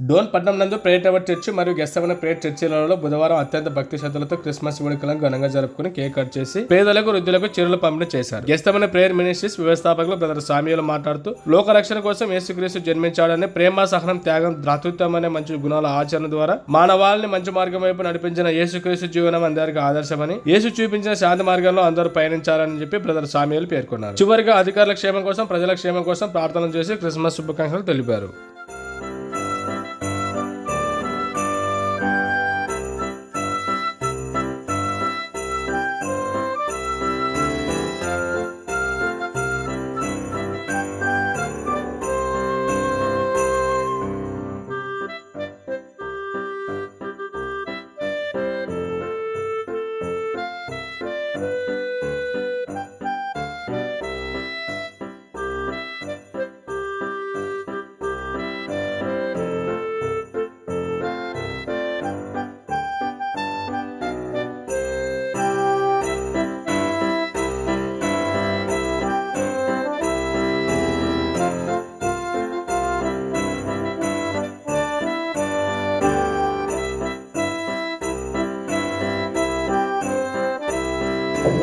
డోన్ పట్నం నందు prayer tower church మరియు గెస్టమనే ప్రేయర్ చర్చిలలో బుధవారం అత్యంత భక్తి శ్రద్ధలతో క్రిస్మస్ వేడుకలను ఘనంగా జరుపుకుని కేక్ కట్ చేసి పేదలకు వృద్ధులకు చీరలు పంపిణీ చేశారు. గెస్టమనే ప్రేయర్ మినిస్ట్రీస్ వ్యవస్థాపకులు బ్రదర్ సామ్యూల్ మాట్లాడుతూ లోక రక్షణ కోసం యేసుక్రీస్తు జన్మించాడని, ప్రేమ, సహనం, త్యాగం, దాతృత్వం అనే మంచి గుణాల ఆచరణ ద్వారా మానవాళిని మంచి మార్గం వైపు నడిపించిన యేసుక్రీస్తు జీవనం అందరికీ ఆదర్శమని, యేసు చూపించిన శాంతి మార్గంలో అందరూ పయనించాలని చెప్పి బ్రదర్ సామ్యూల్ పేర్కొన్నారు. చివరిగా అధికారుల క్షేమం కోసం, ప్రజల క్షేమం కోసం ప్రార్థన చేసి క్రిస్మస్ శుభాకాంక్షలు తెలిపారు.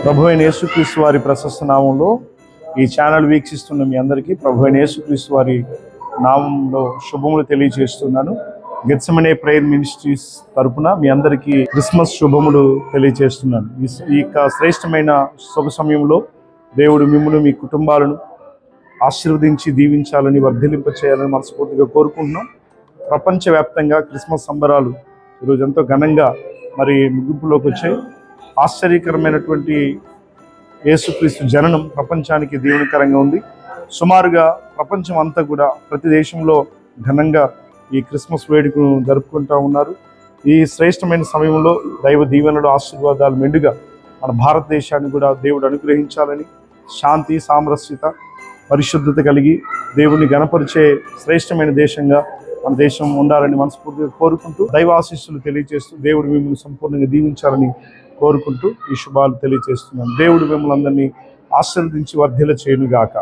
ప్రభువైన యేసుక్రీస్తు వారి ప్రశస్త నామంలో ఈ ఛానల్ వీక్షిస్తున్న మీ అందరికీ ప్రభువైన యేసుక్రీస్తు వారి నామంలో శుభములు తెలియజేస్తున్నాను. గెత్సెమనే ప్రేయర్ మినిస్ట్రీస్ తరపున మీ అందరికీ క్రిస్మస్ శుభములు తెలియజేస్తున్నాను. ఈ శ్రేష్టమైన శుభ సమయంలో దేవుడు మిమ్మల్ని, మీ కుటుంబాలను ఆశీర్వదించి దీవించాలని, వర్ధిలింప చేయాలని మనస్ఫూర్తిగా కోరుకుంటున్నాం. ప్రపంచవ్యాప్తంగా క్రిస్మస్ సంబరాలు ఈరోజు ఎంతో ఘనంగా ముగింపులోకి వచ్చాయి. ఆశ్చర్యకరమైనటువంటి యేసుక్రీస్తు జననం ప్రపంచానికి దీవెనకరంగా ఉంది. సుమారుగా ప్రపంచం అంతా కూడా ప్రతి దేశంలో ఘనంగా ఈ క్రిస్మస్ వేడుకను జరుపుకుంటూ ఉన్నారు. ఈ శ్రేష్టమైన సమయంలో దైవ దీవెనలు, ఆశీర్వాదాలు మెండుగా మన భారతదేశాన్ని కూడా దేవుడు అనుగ్రహించాలని, శాంతి, సామరస్యత, పరిశుద్ధత కలిగి దేవుని గణపరిచే శ్రేష్టమైన దేశంగా మన దేశం ఉండాలని మనస్ఫూర్తిగా కోరుకుంటూ, దైవ ఆశీస్సులు తెలియజేస్తూ దేవుడు మిమ్మల్ని సంపూర్ణంగా దీవించాలని కోరుకుంటూ ఈ శుభాలు తెలియజేస్తున్నాను. దేవుడు మిమ్మల్ని అందరినీ ఆశీర్వదించి వర్ధిల్ల చేయునుగాక.